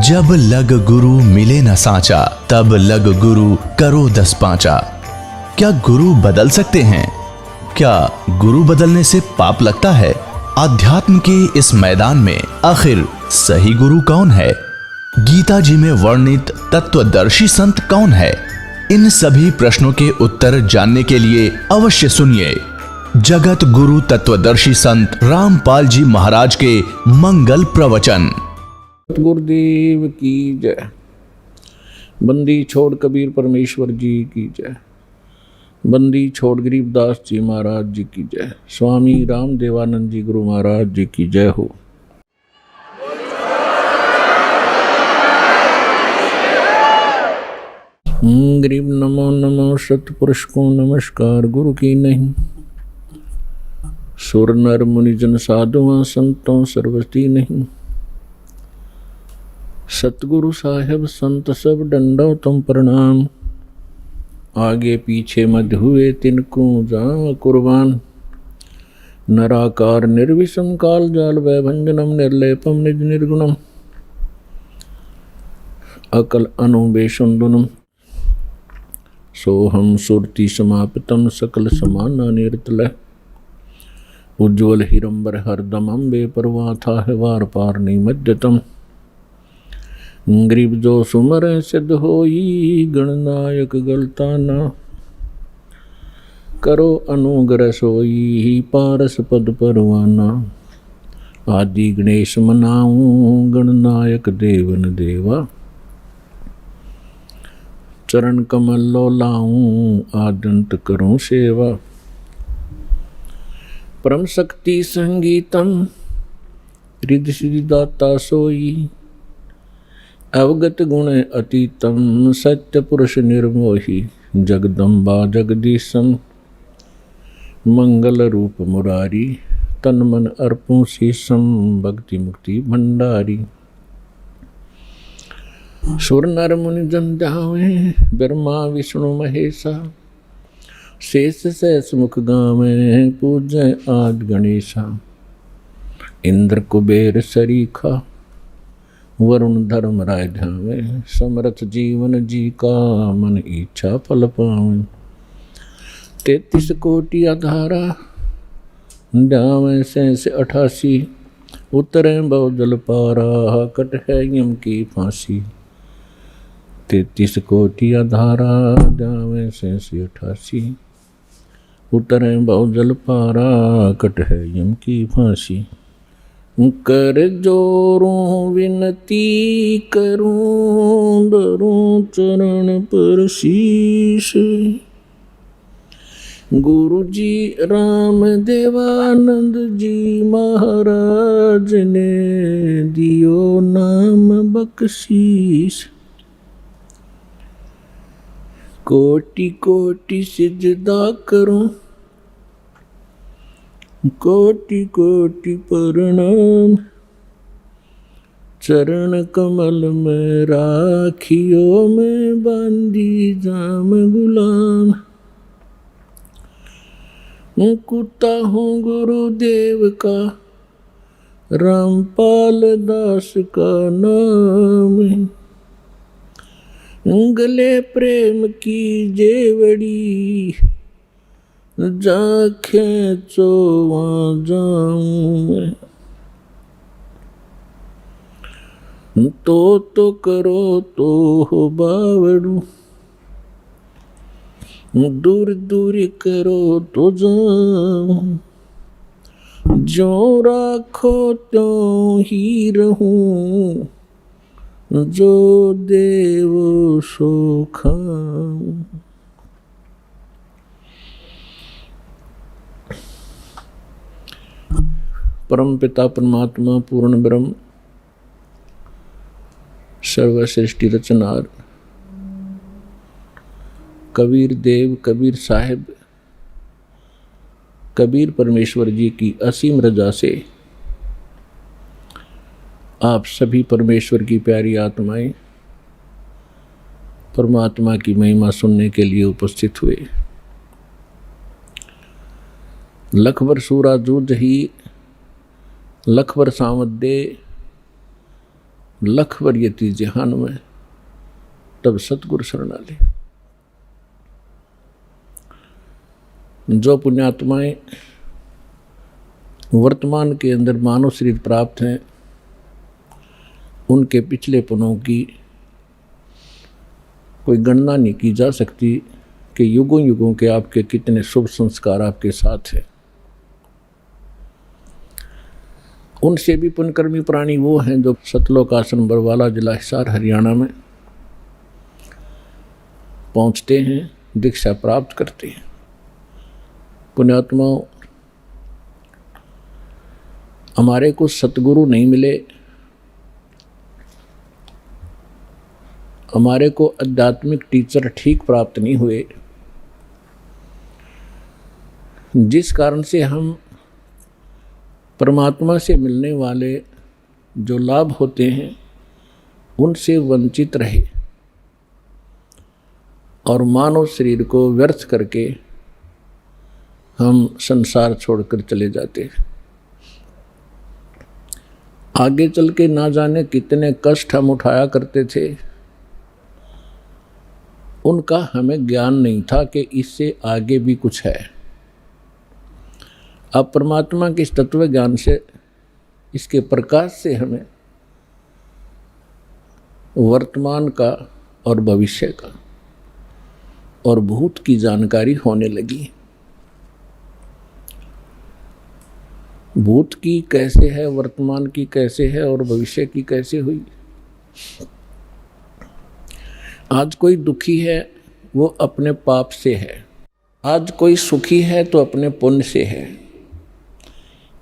जब लग गुरु मिले न साचा, तब लग गुरु करो 10 पांचा। क्या गुरु बदल सकते हैं? क्या गुरु बदलने से पाप लगता है? आध्यात्म के इस मैदान में आखिर सही गुरु कौन है? गीता जी में वर्णित तत्वदर्शी संत कौन है? इन सभी प्रश्नों के उत्तर जानने के लिए अवश्य सुनिए जगत गुरु तत्वदर्शी संत रामपाल जी महाराज के मंगल प्रवचन। गुरुदेव की जय। बंदी छोड़ कबीर परमेश्वर जी की जय। बंदी छोड़ गरीबदास जी महाराज जी की जय। स्वामी राम देवानंद जी गुरु महाराज जी की जय हो। गरीब नमो नमो सतपुरुष को नमस्कार गुरु की नहीं। सुर नर मुनिजन साधुआं संतों सर्वस्ती नहीं। सतगुरु साहेब संत सब डंडो तुम प्रणाम। आगे पीछे मध्य हुए तिनको जाओ कुर्बान। नराकार निर्विषम काल जाल वैभंजनम निर्लेपम निज निर्गुणम। अकल अनुबेशुंदुनम सोहम सुरति समापितम सकल समाना निर्तल। उज्ज्वल हिरंबर हरदमम बेपरवाह था है वार पार निमज्जतम। गरीब जो सुमर सिद्ध होई गणनायक गलता ना। करो अनुग्रह सोई पारस पद परवाना। आदि गणेश मनाऊं गणनायक देवन देवा। चरण कमल लो लाऊं आदंत करूं सेवा। परम शक्ति संगीतम रिद्धि सिद्धि दाता सोई। अवगत गुण अतीतम सत्य पुरुष निर्मोही। जगदम्बा जगदीशम मंगल रूप मुरारी। तन मन अर्पों शीशम भक्ति मुक्ति भंडारी। सुर नर मुनि जन ध्यावे ब्रह्मा विष्णु महेशा। शेष सहस मुख गावे पूजय आदि गणेशा। इंद्र कुबेर सरीखा वरुण धर्म राय ध्यावे। समरथ जीवन जी का मन इच्छा फल पावे। 33 कोटि आधारा ध्यावे सहस 88। उतरे बहु जल पारा कट है यम की फांसी। 33 कोटि आधारा ध्यावे सहस 88। उतरे बहु जल पारा कट है यम की फांसी। कर जोरों विनती करूं धरूं चरण पर शीश। गुरु जी राम देवानंद जी महाराज ने दियो नाम बख्शीश। कोटि कोटि सिजदा करूं कोटि कोटि प्रणाम। चरण कमल में राखियो में बांधी जाम गुलाम। कुत्ता हूँ गुरुदेव का रामपाल दास का नाम। गले प्रेम की जेवड़ी जा खेचो वहाँ जाऊं मैं। तो करो तो हो बावड़ू। दूर दूर करो तो जाऊं। जो राखो त्यों ही रहूं। जो देव सो खाऊं। परम पिता परमात्मा पूर्ण ब्रह्म सर्वश्रेष्ठी रचनार कबीर देव कबीर साहिब कबीर परमेश्वर जी की असीम रजा से आप सभी परमेश्वर की प्यारी आत्माएं परमात्मा की महिमा सुनने के लिए उपस्थित हुए। लखबर सूरा जूझ ही लखबर सावत दे लख वरियति जहान में, तब सतगुरु शरणाले। जो पुण्यात्माएं वर्तमान के अंदर मानव शरीर प्राप्त हैं, उनके पिछले पनों की कोई गणना नहीं की जा सकती कि युगों युगों के आपके कितने शुभ संस्कार आपके साथ हैं। उनसे भी पुण्यकर्मी प्राणी वो हैं जो सतलोक आश्रम बरवाला, जिला हिसार, हरियाणा में पहुंचते हैं, दीक्षा प्राप्त करते हैं। पुण्यात्माओं, हमारे को सतगुरु नहीं मिले, हमारे को आध्यात्मिक टीचर ठीक प्राप्त नहीं हुए, जिस कारण से हम परमात्मा से मिलने वाले जो लाभ होते हैं उनसे वंचित रहे और मानव शरीर को व्यर्थ करके हम संसार छोड़कर चले जाते हैं। आगे चल के ना जाने कितने कष्ट हम उठाया करते थे, उनका हमें ज्ञान नहीं था कि इससे आगे भी कुछ है। अब परमात्मा के इस तत्व ज्ञान से, इसके प्रकाश से हमें वर्तमान का और भविष्य का और भूत की जानकारी होने लगी। भूत की कैसे है, वर्तमान की कैसे है और भविष्य की कैसे हुई। आज कोई दुखी है वो अपने पाप से है, आज कोई सुखी है तो अपने पुण्य से है।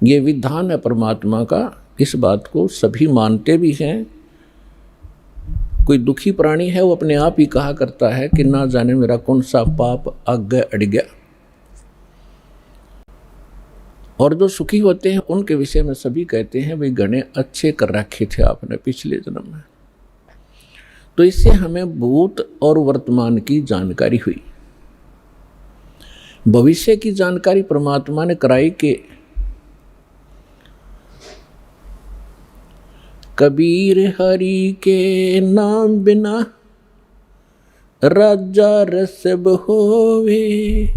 ये विधान है परमात्मा का, इस बात को सभी मानते भी हैं। कोई दुखी प्राणी है वो अपने आप ही कहा करता है कि ना जाने मेरा कौन सा पाप आगे अड़ गया। और जो सुखी होते हैं उनके विषय में सभी कहते हैं भाई घने अच्छे कर रखे थे आपने पिछले जन्म में। तो इससे हमें भूत और वर्तमान की जानकारी हुई। भविष्य की जानकारी परमात्मा ने कराई कि कबीर हरि के नाम बिना राजा रसब होवे,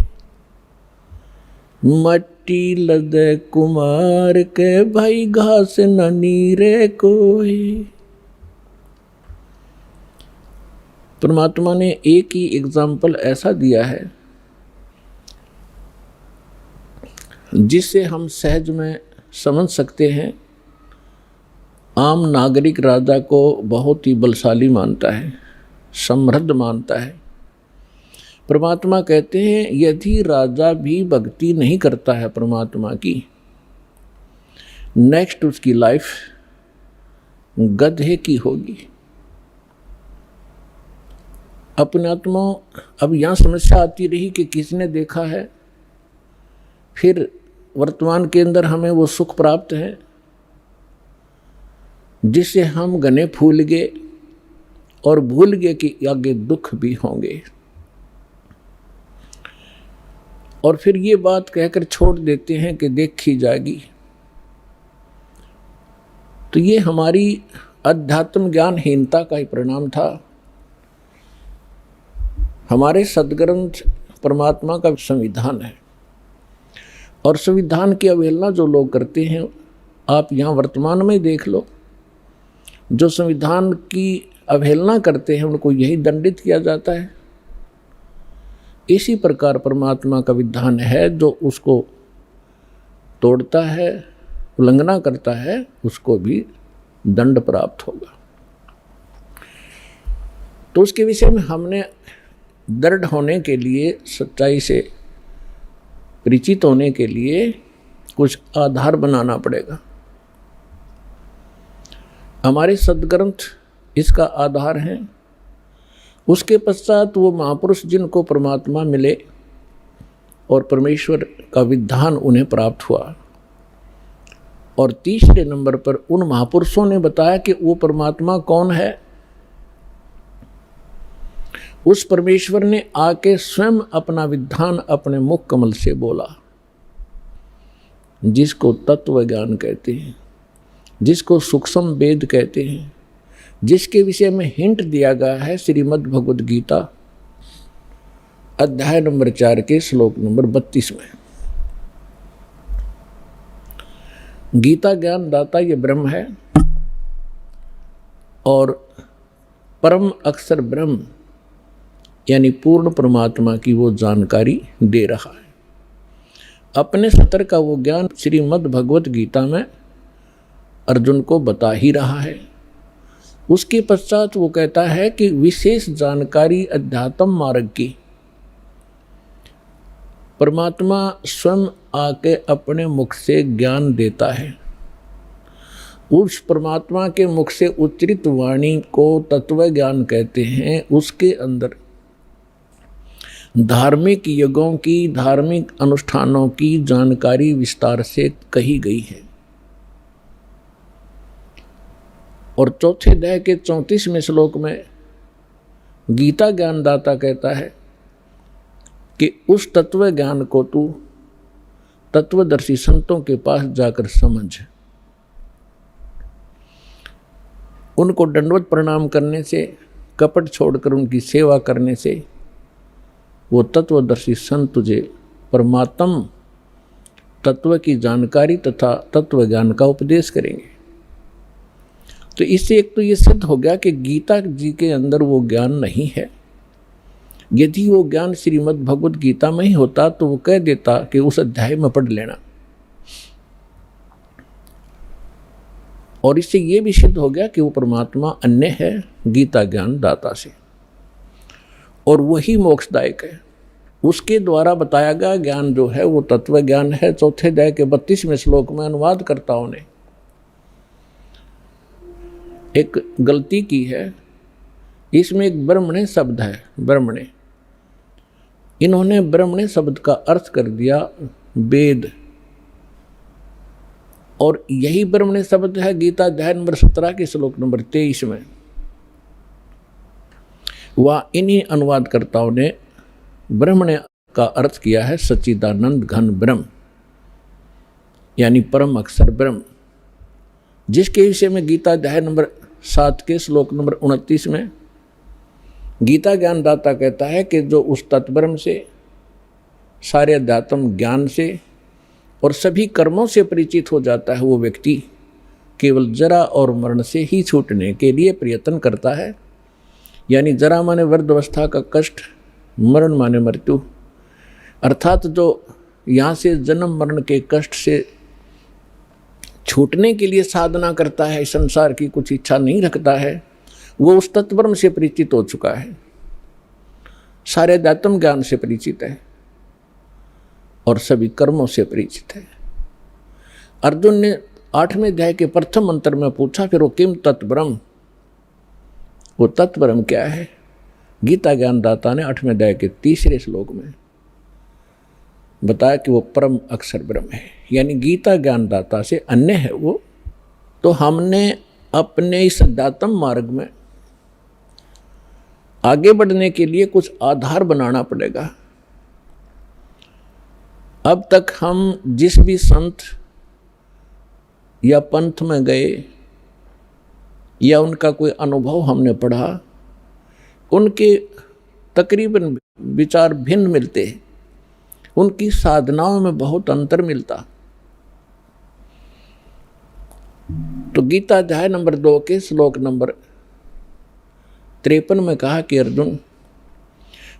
मट्टी लदे कुमार के भाई घास न नीरे कोई। परमात्मा ने एक ही एग्जाम्पल ऐसा दिया है जिससे हम सहज में समझ सकते हैं। आम नागरिक राजा को बहुत ही बलशाली मानता है, समृद्ध मानता है। परमात्मा कहते हैं यदि राजा भी भक्ति नहीं करता है परमात्मा की, नेक्स्ट उसकी लाइफ गधे की होगी। अपने आत्मा अब यहाँ समस्या आती रही कि किसने देखा है, फिर वर्तमान के अंदर हमें वो सुख प्राप्त है जिससे हम घने फूल गए और भूल गए कि आगे दुख भी होंगे, और फिर ये बात कहकर छोड़ देते हैं कि देखी जाएगी। तो ये हमारी अध्यात्म ज्ञानहीनता का ही परिणाम था। हमारे सदग्रंथ परमात्मा का संविधान है और संविधान की अवहेलना जो लोग करते हैं, आप यहाँ वर्तमान में देख लो, जो संविधान की अवहेलना करते हैं उनको यही दंडित किया जाता है। इसी प्रकार परमात्मा का विधान है, जो उसको तोड़ता है, उल्लंघना करता है, उसको भी दंड प्राप्त होगा। तो उसके विषय में हमने दृढ़ होने के लिए, सच्चाई से परिचित होने के लिए कुछ आधार बनाना पड़ेगा। हमारे सदग्रंथ इसका आधार हैं। उसके पश्चात वो महापुरुष जिनको परमात्मा मिले और परमेश्वर का विधान उन्हें प्राप्त हुआ, और तीसरे नंबर पर उन महापुरुषों ने बताया कि वो परमात्मा कौन है। उस परमेश्वर ने आके स्वयं अपना विधान अपने मुख कमल से बोला, जिसको तत्व ज्ञान कहते हैं, जिसको सूक्ष्म वेद कहते हैं, जिसके विषय में हिंट दिया गया है श्रीमद् भगवद गीता अध्याय नंबर 4 के श्लोक नंबर 32 में। गीता ज्ञान दाता ये ब्रह्म है और परम अक्षर ब्रह्म यानी पूर्ण परमात्मा की वो जानकारी दे रहा है। अपने सतर का वो ज्ञान श्रीमद् भगवत गीता में अर्जुन को बता ही रहा है। उसके पश्चात वो कहता है कि विशेष जानकारी अध्यात्म मार्ग की परमात्मा स्वयं आके अपने मुख से ज्ञान देता है। उस परमात्मा के मुख से उच्चरित वाणी को तत्व ज्ञान कहते हैं। उसके अंदर धार्मिक यज्ञों की, धार्मिक अनुष्ठानों की जानकारी विस्तार से कही गई है। और चौथे अध्याय के 34वें श्लोक में गीता ज्ञानदाता कहता है कि उस तत्व ज्ञान को तू तत्वदर्शी संतों के पास जाकर समझ। उनको दंडवत प्रणाम करने से, कपट छोड़कर उनकी सेवा करने से वो तत्वदर्शी संत तुझे परमात्म तत्व की जानकारी तथा तत्व ज्ञान का उपदेश करेंगे। तो इससे एक तो ये सिद्ध हो गया कि गीता जी के अंदर वो ज्ञान नहीं है। यदि वो ज्ञान श्रीमद् भगवद गीता में ही होता तो वो कह देता कि उस अध्याय में पढ़ लेना। और इससे ये भी सिद्ध हो गया कि वो परमात्मा अन्य है गीता ज्ञान दाता से और वही मोक्षदायक है। उसके द्वारा बताया गया ज्ञान जो है वो तत्व ज्ञान है। चौथे अध्याय के 32वें श्लोक में अनुवादकर्ताओं ने एक गलती की है। इसमें एक ब्रह्मणे शब्द है, ब्रह्मणे। इन्होंने ब्रह्मणे शब्द का अर्थ कर दिया वेद, और यही ब्रह्मणे शब्द है गीता अध्याय नंबर 17 के श्लोक नंबर 23 में। वह इन्हीं अनुवादकर्ताओं ने ब्रह्मणे का अर्थ किया है सच्चिदानंद घन ब्रह्म यानी परम अक्षर ब्रह्म, जिसके विषय में गीता अध्याय नंबर 7 के श्लोक नंबर 29 में गीता ज्ञानदाता कहता है कि जो उस तत्ब्रह्म से, सारे अध्यात्म ज्ञान से और सभी कर्मों से परिचित हो जाता है, वो व्यक्ति केवल जरा और मरण से ही छूटने के लिए प्रयत्न करता है। यानी जरा माने वृद्धावस्था का कष्ट, मरण माने मृत्यु, अर्थात जो यहाँ से जन्म मरण के कष्ट से छूटने के लिए साधना करता है, संसार की कुछ इच्छा नहीं रखता है, वो उस तत्ब्रह्म से परिचित हो चुका है, सारे अध्यात्म ज्ञान से परिचित है और सभी कर्मों से परिचित है। अर्जुन ने 8वें अध्याय के प्रथम मंत्र में पूछा, फिर वो किम तत्ब्रह्म, वो तत्ब्रह्म क्या है? गीता ज्ञानदाता ने 8वें अध्याय के 3 श्लोक में बताया कि वो परम अक्षर ब्रह्म है। यानी गीता ज्ञानदाता से अन्य है वो। तो हमने अपने इस अध्यात्म मार्ग में आगे बढ़ने के लिए कुछ आधार बनाना पड़ेगा। अब तक हम जिस भी संत या पंथ में गए या उनका कोई अनुभव हमने पढ़ा, उनके तकरीबन विचार भिन्न मिलते हैं, उनकी साधनाओं में बहुत अंतर मिलता। तो गीता अध्याय नंबर 2 के श्लोक नंबर 53 में कहा कि अर्जुन,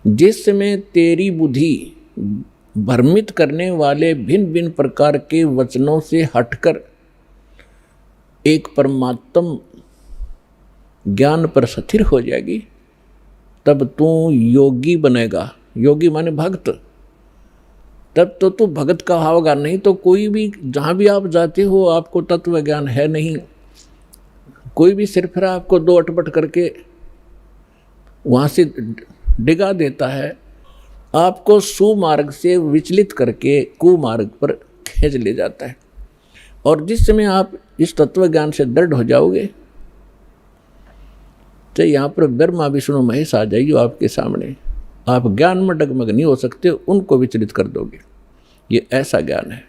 जिस समय तेरी बुद्धि भ्रमित करने वाले भिन्न भिन्न प्रकार के वचनों से हटकर एक परमात्म ज्ञान पर स्थिर हो जाएगी, तब तू योगी बनेगा। योगी माने भक्त। तब तो तू भगत का होगा, नहीं तो कोई भी जहाँ भी आप जाते हो आपको तत्व ज्ञान है नहीं। कोई भी सिर्फ आपको दो अटपट करके वहाँ से डिगा देता है, आपको सुमार्ग से विचलित करके कुमार्ग पर खींच ले जाता है। और जिस समय आप इस तत्व ज्ञान से दृढ़ हो जाओगे तो यहाँ पर ब्रह्मा विष्णु महेश आ जाएगी आपके सामने, आप ज्ञान में डगमग नहीं हो सकते, उनको विचलित कर दोगे। ये ऐसा ज्ञान है।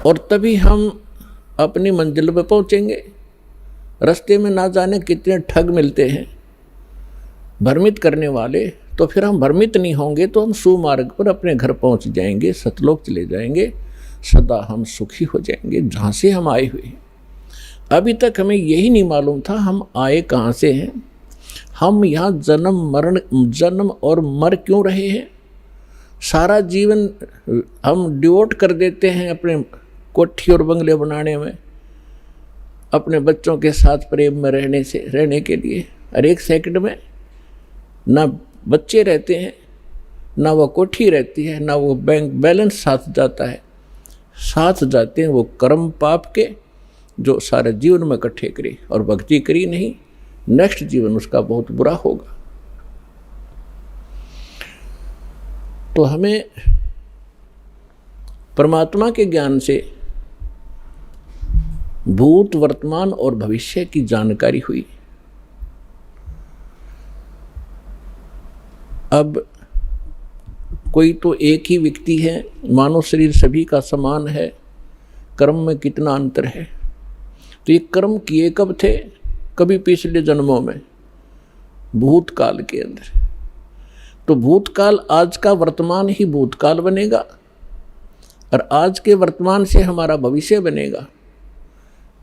और तभी हम अपनी मंजिल पर पहुंचेंगे। रास्ते में ना जाने कितने ठग मिलते हैं भ्रमित करने वाले, तो फिर हम भ्रमित नहीं होंगे तो हम सुमार्ग पर अपने घर पहुंच जाएंगे, सतलोक चले जाएंगे, सदा हम सुखी हो जाएंगे जहाँ से हम आए हुए हैं। अभी तक हमें यही नहीं मालूम था हम आए कहाँ से हैं, हम यहाँ जन्म और मर क्यों रहे हैं। सारा जीवन हम डिवोट कर देते हैं अपने कोठी और बंगले बनाने में, अपने बच्चों के साथ प्रेम में रहने के लिए। हर एक सेकंड में ना बच्चे रहते हैं, ना वो कोठी रहती है, ना वो बैंक बैलेंस साथ जाता है। साथ जाते हैं वो कर्म पाप के जो सारे जीवन में इकट्ठे करी और भक्ति करी नहीं, नेक्स्ट जीवन उसका बहुत बुरा होगा। तो हमें परमात्मा के ज्ञान से भूत, वर्तमान और भविष्य की जानकारी हुई। अब कोई तो एक ही व्यक्ति है, मानव शरीर सभी का समान है, कर्म में कितना अंतर है। तो ये कर्म किए कब थे? कभी पिछले जन्मों में, भूतकाल के अंदर। तो भूतकाल आज का वर्तमान ही भूतकाल बनेगा और आज के वर्तमान से हमारा भविष्य बनेगा।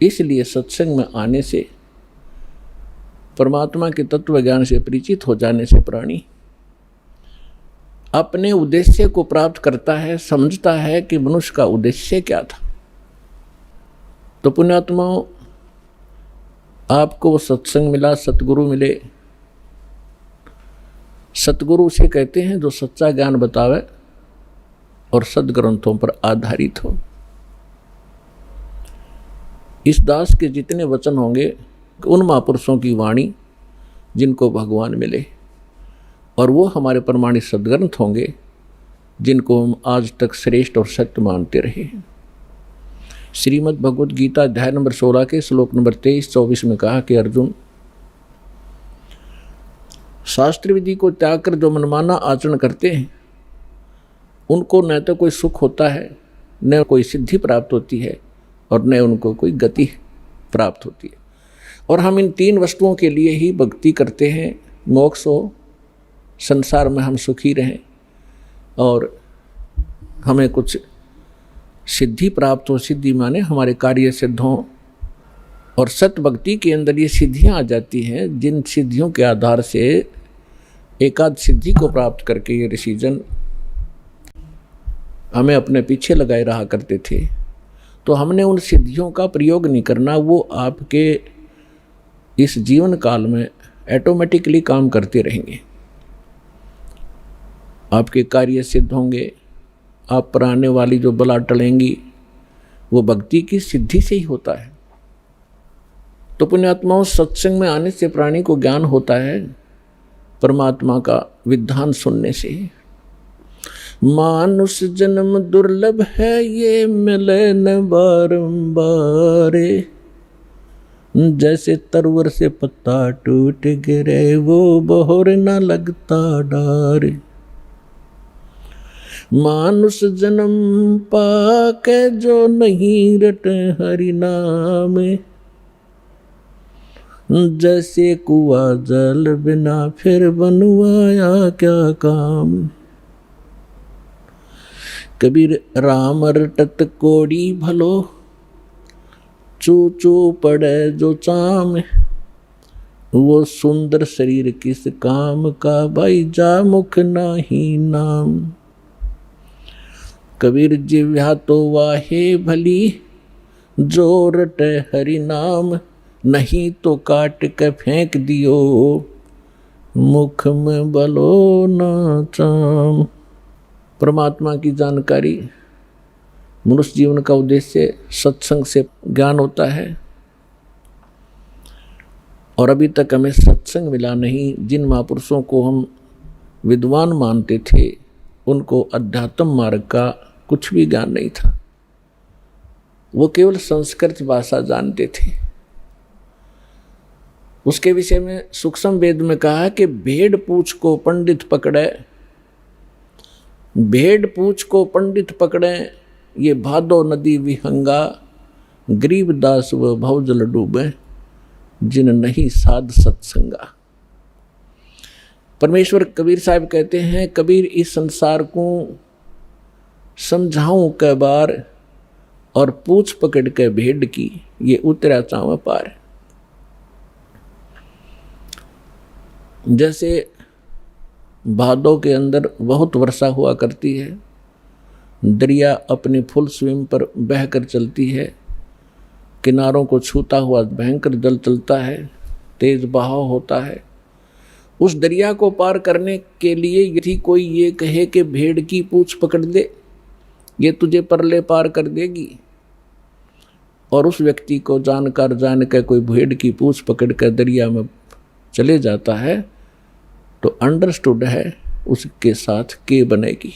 इसलिए सत्संग में आने से, परमात्मा के तत्व ज्ञान से परिचित हो जाने से प्राणी अपने उद्देश्य को प्राप्त करता है, समझता है कि मनुष्य का उद्देश्य क्या था। तो पुण्यात्माओं, आपको वो सत्संग मिला, सतगुरु मिले। सतगुरु उसे कहते हैं जो सच्चा ज्ञान बतावे और सदग्रंथों पर आधारित हो। इस दास के जितने वचन होंगे उन महापुरुषों की वाणी जिनको भगवान मिले, और वो हमारे प्रमाणित सदग्रंथ होंगे जिनको हम आज तक श्रेष्ठ और सत्य मानते रहे हैं। श्रीमद् भगवद गीता अध्याय नंबर 16 के श्लोक नंबर 23-24 में कहा कि अर्जुन, शास्त्र विधि को त्याग कर जो मनमाना आचरण करते हैं उनको न तो कोई सुख होता है, न कोई सिद्धि प्राप्त होती है, और न उनको कोई गति प्राप्त होती है। और हम इन तीन वस्तुओं के लिए ही भक्ति करते हैं, मोक्ष हो, संसार में हम सुखी रहें और हमें कुछ सिद्धि प्राप्त हो। सिद्धि माने हमारे कार्य सिद्ध हों, और सत्य भक्ति के अंदर ये सिद्धियां आ जाती हैं जिन सिद्धियों के आधार से एकाध सिद्धि को प्राप्त करके ये ऋषिजन हमें अपने पीछे लगाए रहा करते थे। तो हमने उन सिद्धियों का प्रयोग नहीं करना, वो आपके इस जीवन काल में ऑटोमेटिकली काम करते रहेंगे। आपके कार्य सिद्ध होंगे, आप पर आने वाली जो बला टलेंगी वो भक्ति की सिद्धि से ही होता है। तो पुण्यात्माओं, सत्संग में आने से प्राणी को ज्ञान होता है परमात्मा का विधान सुनने से। मानुष जन्म दुर्लभ है, ये मिले न बारंबार, जैसे तरवर से पत्ता टूट गिरे वो बहोर न लगता डार। मानुष जन्म पाके जो नहीं रटे हरि नाम, जैसे कुआ जल बिना फिर बनवाया क्या काम। कबीर राम रटत कोड़ी भलो, चू चू पड़े जो चाम, वो सुंदर शरीर किस काम का, भाई जा मुख नाही नाम। कबीर जिव्या तो वाहे भली, जो रटे हरि नाम, नहीं तो काट के फेंक दियो, मुख में बलो न चाम। परमात्मा की जानकारी, मनुष्य जीवन का उद्देश्य सत्संग से ज्ञान होता है, और अभी तक हमें सत्संग मिला नहीं। जिन महापुरुषों को हम विद्वान मानते थे उनको अध्यात्म मार्ग का कुछ भी ज्ञान नहीं था, वो केवल संस्कृत भाषा जानते थे। उसके विषय में सूक्ष्म वेद में कहा कि भेड़ पूछ को पंडित पकड़े, भेड़ पूछ को पंडित पकड़े, ये भादो नदी विहंगा, गरीबदास व भवजल डूबे, जिन नहीं साध सत्संगा। परमेश्वर कबीर साहब कहते हैं, कबीर इस संसार को समझाऊं कै बार, और पूछ पकड़ के भेड़ की, ये उतरा चाव पार। जैसे भादों के अंदर बहुत वर्षा हुआ करती है, दरिया अपने फुल स्विम पर बहकर चलती है, किनारों को छूता हुआ भयंकर जल चलता है, तेज बहाव होता है। उस दरिया को पार करने के लिए यदि कोई ये कहे कि भेड़ की पूंछ पकड़ दे, ये तुझे परले पार कर देगी, और उस व्यक्ति को जान कर कोई भेड़ की पूंछ पकड़ कर दरिया में चले जाता है, तो अंडरस्टूड है उसके साथ के बनेगी।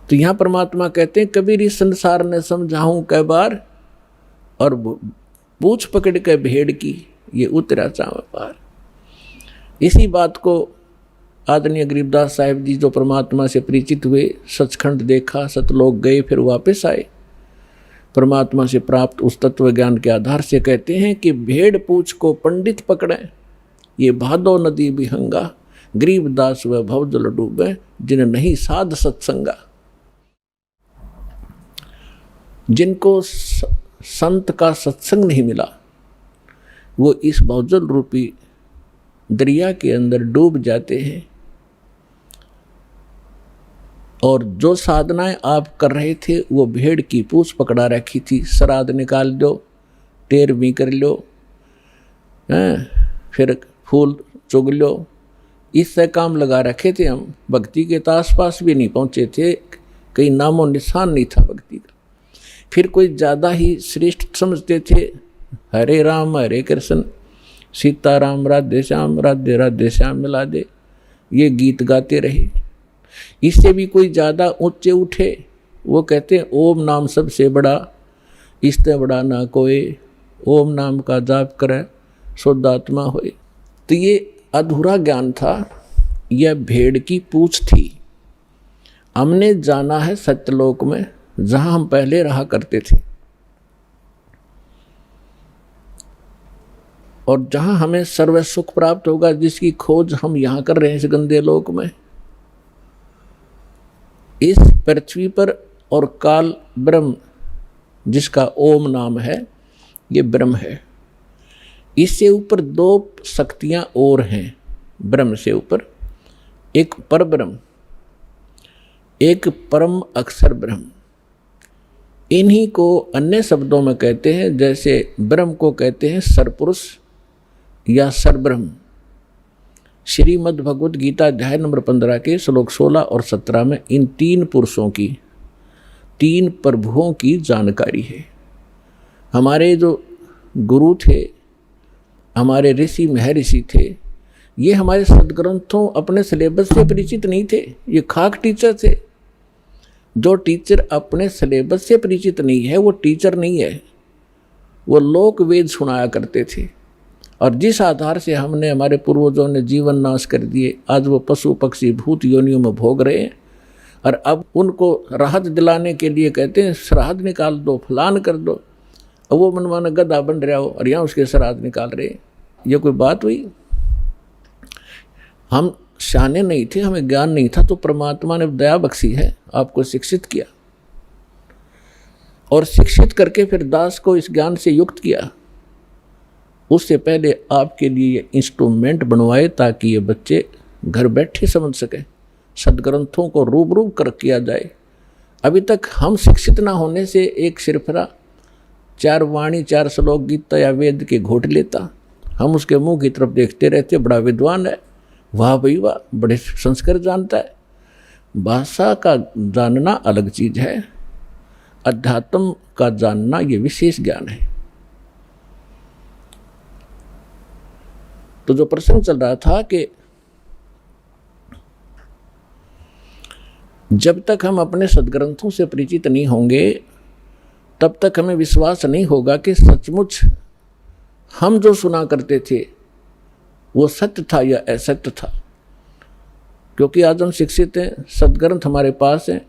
तो यहाँ परमात्मा कहते हैं, कबीर इस संसार ने समझाऊं कै बार, और पूंछ पकड़ के भेड़ की, ये उतरा चाव पार। इसी बात को आदरणीय गरीबदास साहिब जी जो परमात्मा से परिचित हुए, सचखंड देखा, सतलोक गए, फिर वापस आए, परमात्मा से प्राप्त उस तत्व ज्ञान के आधार से कहते हैं कि भेड़ पूंछ को पंडित पकड़े, ये भादो नदी विहंगा, गरीबदास व भवजल डूबे, जिन नहीं साध सत्संगा। जिनको संत का सत्संग नहीं मिला, वो इस भवजल रूपी दरिया के अंदर डूब जाते हैं। और जो साधनाएं आप कर रहे थे, वो भेड़ की पूंछ पकड़ा रखी थी, श्राद्ध निकाल दो, 13वीं कर लो, फिर फूल चुग लो, इससे काम लगा रखे थे हम। भक्ति के तो आसपास भी नहीं पहुंचे थे, कहीं नामो निशान नहीं था भक्ति का। फिर कोई ज़्यादा ही श्रेष्ठ समझते थे, हरे राम हरे कृष्ण, सीताराम राधे श्याम, राधे राधे श्याम मिला दे, ये गीत गाते रहे। इससे भी कोई ज़्यादा ऊंचे उठे, वो कहते हैं ओम नाम सबसे बड़ा, इससे बड़ा ना कोई, ओम नाम का जाप करे शुद्धात्मा होए। तो ये अधूरा ज्ञान था, यह भेड़ की पूंछ थी। हमने जाना है सत्यलोक में, जहां हम पहले रहा करते थे, और जहां हमें सर्व सुख प्राप्त होगा, जिसकी खोज हम यहां कर रहे हैं इस गंदे लोक में। इस पृथ्वी पर और काल ब्रह्म, जिसका ओम नाम है, ये ब्रह्म है। इससे ऊपर दो शक्तियां और हैं ब्रह्म से ऊपर, एक पर ब्रह्म, एक परम अक्षर ब्रह्म। इन्हीं को अन्य शब्दों में कहते हैं, जैसे ब्रह्म को कहते हैं सरपुरुष या सरब्रह्म। श्रीमद् भगवद गीता अध्याय नंबर 15 के श्लोक 16 और 17 में इन तीन पुरुषों की, तीन प्रभुओं की जानकारी है। हमारे जो गुरु थे, हमारे ऋषि महर्षि थे, ये हमारे सदग्रंथों अपने सिलेबस से परिचित नहीं थे, ये खाक टीचर थे। जो टीचर अपने सिलेबस से परिचित नहीं है, वो टीचर नहीं है, वो लोक वेद सुनाया करते थे। और जिस आधार से हमने, हमारे पूर्वजों ने जीवन नाश कर दिए, आज वो पशु पक्षी भूत योनियों में भोग रहे हैं। और अब उनको राहत दिलाने के लिए कहते हैं श्राद्ध निकाल दो, फलान कर दो, और वो मनमाना गधा बन रहा हो और यहाँ उसके श्राद्ध निकाल रहे हैं। ये कोई बात हुई? हम शाने नहीं थे, हमें ज्ञान नहीं था, तो परमात्मा ने दया बख्शी है, आपको शिक्षित किया, और शिक्षित करके फिर दास को इस ज्ञान से युक्त किया। उससे पहले आपके लिए ये इंस्ट्रूमेंट बनवाए, ताकि ये बच्चे घर बैठे समझ सकें, सदग्रंथों को रूबरू कर किया जाए। अभी तक हम शिक्षित ना होने से एक सिरफरा 4 वाणी 4 श्लोक गीता या वेद के घोट लेता, हम उसके मुंह की तरफ देखते रहते, बड़ा विद्वान है, वाह भाई वाह, बड़े संस्कार जानता है। भाषा का जानना अलग चीज है, अध्यात्म का जानना ये विशेष ज्ञान है। तो जो प्रसंग चल रहा था कि जब तक हम अपने सदग्रंथों से परिचित नहीं होंगे, तब तक हमें विश्वास नहीं होगा कि सचमुच हम जो सुना करते थे वो सत्य था या असत्य था। क्योंकि आज हम शिक्षित हैं, सदग्रंथ हमारे पास हैं,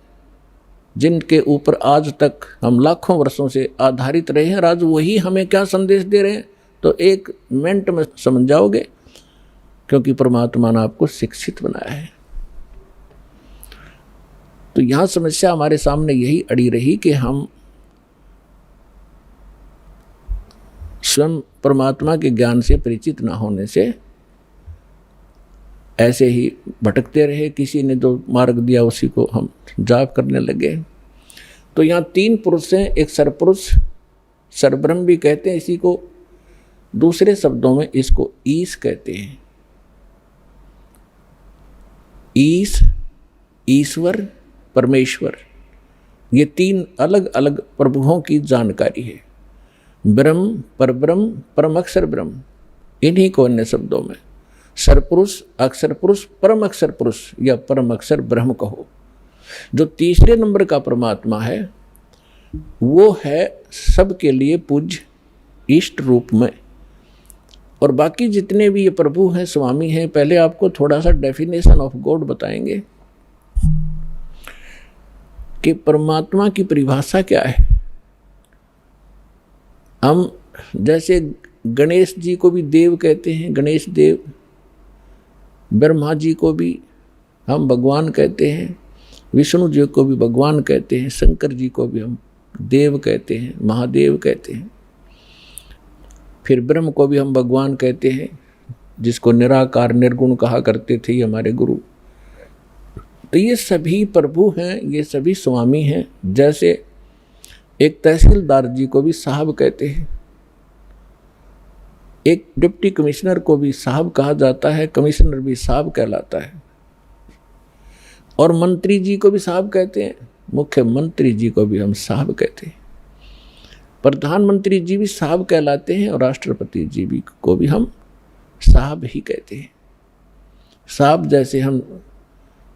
जिनके ऊपर आज तक हम लाखों वर्षों से आधारित रहे हैं, और आज वही हमें क्या संदेश दे रहे हैं, तो एक मिनट में समझ जाओगे, क्योंकि परमात्मा ने आपको शिक्षित बनाया है। तो यहां समस्या हमारे सामने यही अड़ी रही कि हम स्वयं परमात्मा के ज्ञान से परिचित न होने से ऐसे ही भटकते रहे, किसी ने जो मार्ग दिया उसी को हम जाप करने लगे। तो यहाँ 3 पुरुष हैं, एक सरपुरुष, सरब्रह्म भी कहते हैं इसी को, दूसरे शब्दों में इसको ईश कहते हैं। ईश, ईश्वर, परमेश्वर, ये 3 अलग अलग प्रभुओं की जानकारी है। ब्रह्म, परब्रह्म, परम अक्षर ब्रह्म, इन्हीं को अन्य शब्दों में सरपुरुष, अक्षर पुरुष, परम अक्षर पुरुष या परम अक्षर ब्रह्म कहो। जो तीसरे नंबर का परमात्मा है वो है सबके लिए पूज्य इष्ट रूप में। और बाकी जितने भी ये प्रभु हैं, स्वामी हैं, पहले आपको थोड़ा सा डेफिनेशन ऑफ गॉड बताएंगे कि परमात्मा की परिभाषा क्या है। हम जैसे गणेश जी को भी देव कहते हैं, गणेश देव, ब्रह्मा जी को भी हम भगवान कहते हैं, विष्णु जी को भी भगवान कहते हैं, शंकर जी को भी हम देव कहते हैं, महादेव कहते हैं। फिर ब्रह्म को भी हम भगवान कहते हैं, जिसको निराकार निर्गुण कहा करते थे हमारे गुरु। तो ये सभी प्रभु हैं, ये सभी स्वामी हैं। जैसे एक तहसीलदार जी को भी साहब कहते हैं, एक डिप्टी कमिश्नर को भी साहब कहा जाता है, कमिश्नर भी साहब कहलाता है। और मंत्री जी को भी साहब कहते हैं, मुख्यमंत्री जी को भी हम साहब कहते हैं, प्रधानमंत्री जी भी साहब कहलाते हैं, और राष्ट्रपति जी भी को भी हम साहब ही कहते हैं। साहब जैसे हम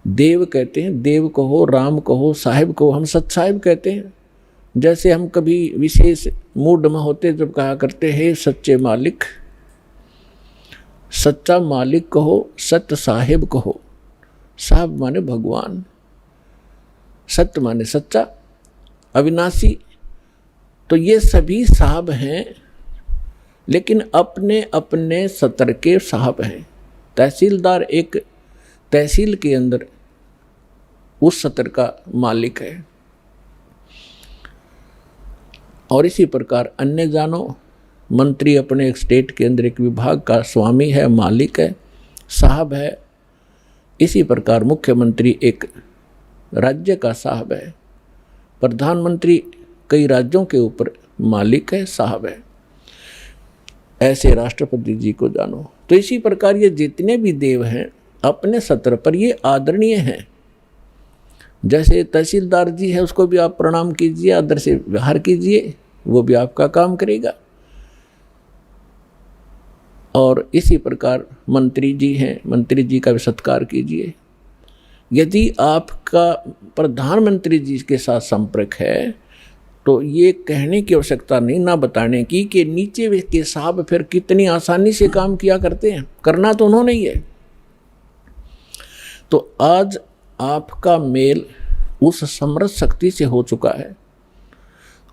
देव कहते हैं, देव कहो, राम कहो, साहिब को हम सत साहिब कहते हैं। जैसे हम कभी विशेष मूड में होते जब कहा करते हैं सच्चे मालिक, सच्चा मालिक कहो, सत्य साहिब कहो। साहब माने भगवान, सत्य माने सच्चा, अविनाशी। तो ये सभी साहब हैं, लेकिन अपने अपने सत्र के साहब हैं। तहसीलदार एक तहसील के अंदर उस सत्र का मालिक है, और इसी प्रकार अन्य जानो, मंत्री अपने एक स्टेट के अंदर एक विभाग का स्वामी है, मालिक है, साहब है। इसी प्रकार मुख्यमंत्री एक राज्य का साहब है, प्रधानमंत्री कई राज्यों के ऊपर मालिक है, साहब है। ऐसे राष्ट्रपति जी को जानो। तो इसी प्रकार ये जितने भी देव हैं अपने सत्र पर ये आदरणीय हैं। जैसे तहसीलदार जी है, उसको भी आप प्रणाम कीजिए, आदर से व्यवहार कीजिए, वो भी आपका काम करेगा। और इसी प्रकार मंत्री जी हैं, मंत्री जी का भी सत्कार कीजिए। यदि आपका प्रधानमंत्री जी के साथ संपर्क है तो ये कहने की आवश्यकता नहीं, ना बताने की, कि नीचे के साहब फिर कितनी आसानी से काम किया करते हैं, करना तो उन्होंने ही है। तो आज आपका मेल उस समर्थ शक्ति से हो चुका है,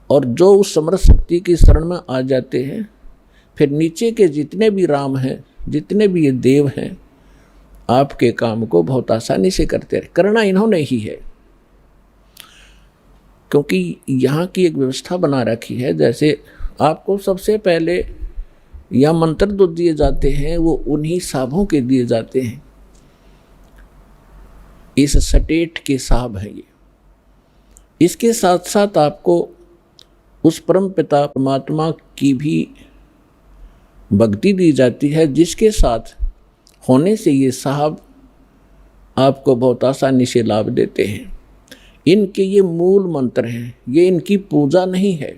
और जो उस समर्थ शक्ति की शरण में आ जाते हैं, फिर नीचे के जितने भी राम हैं, जितने भी ये देव हैं, आपके काम को बहुत आसानी से करते रहे। करना इन्होंने ही है, क्योंकि यहाँ की एक व्यवस्था बना रखी है। जैसे आपको सबसे पहले या मंत्र जो दिए जाते हैं वो उन्हीं साहबों के दिए जाते हैं। इस स्टेट के साहब हैं ये। इसके साथ साथ आपको उस परम पिता परमात्मा की भी भक्ति दी जाती है, जिसके साथ होने से ये साहब आपको बहुत आसानी से लाभ देते हैं। इनके ये मूल मंत्र हैं, ये इनकी पूजा नहीं है।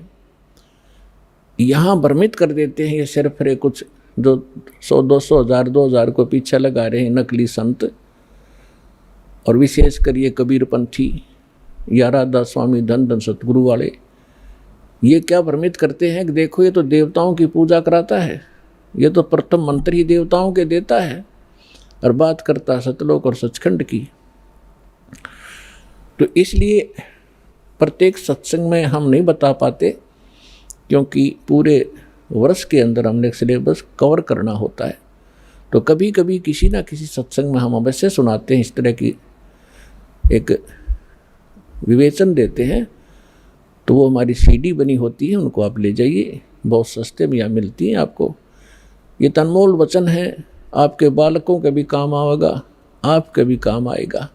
यहाँ भ्रमित कर देते हैं ये सिर्फ कुछ जो 100, 200, 1000, 2000 को पीछे लगा रहे हैं नकली संत, और विशेषकर ये कबीरपंथी या राधा स्वामी धन धन सतगुरु वाले, ये क्या भ्रमित करते हैं कि देखो ये तो देवताओं की पूजा कराता है, ये तो प्रथम मंत्र ही देवताओं के देता है, और बात करता सतलोक और सचखंड की। तो इसलिए प्रत्येक सत्संग में हम नहीं बता पाते, क्योंकि पूरे वर्ष के अंदर हमने सिलेबस कवर करना होता है। तो कभी कभी किसी ना किसी सत्संग में हम अवश्य सुनाते हैं, इस तरह की एक विवेचन देते हैं। तो वो हमारी सीडी बनी होती है, उनको आप ले जाइए, बहुत सस्ते में यहाँ मिलती हैं आपको। ये अनमोल वचन है, आपके बालकों के भी काम आएगा, आपके भी काम आएगा।